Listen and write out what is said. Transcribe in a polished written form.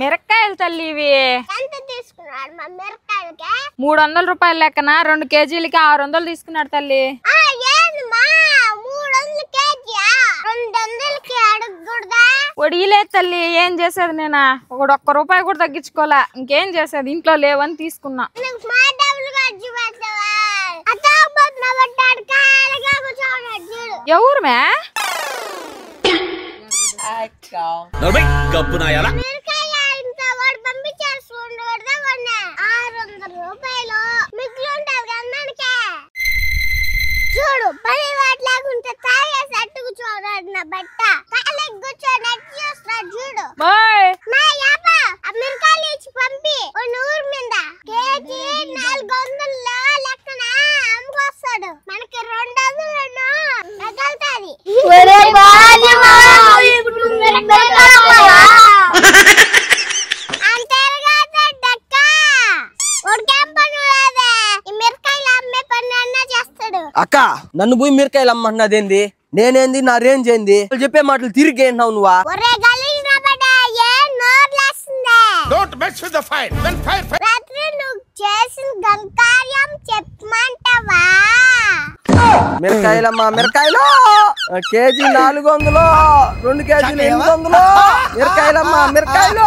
మిరకాయలు తల్లి ఇవి 300 రూపాయల లెక్కన 2 కేజీలకి 600 తీసుకున్నాడు తల్లి. వడియలేదు తల్లి, ఏం చేసేది నేనా? 1 రూపాయి కూడా తగ్గించుకోలే, ఇంకేం చేసేది, ఇంట్లో లేవని తీసుకున్నా. ఎవరు మే చూడు పని వాటిలాగుంటే తాగేసట్టుకు చూడండి నా బట్ట కాలేజ్ కూర్చోనట్టు చూస్తాడు చూడు. మా యాప అమెరికాలు ఇచ్చి పంపి ఊరు మీద కేజీ 400 లెక్కన అమ్ముకొస్తాడు, మనకి 200 తగలుతుంది. అక్క నన్ను పోయి మిరకాయలు అమ్మన్నదేంది? నేనేంది, నా రేంజ్ ఏంది? చెప్పే మాటలు తిరిగి ఏంటున్నావు నువ్వా? మిరకాయలమ్మా మిరకాయలు కేజీ 400, 2 కేజీలు 800. మిరకాయలమ్మా మిరకాయలు.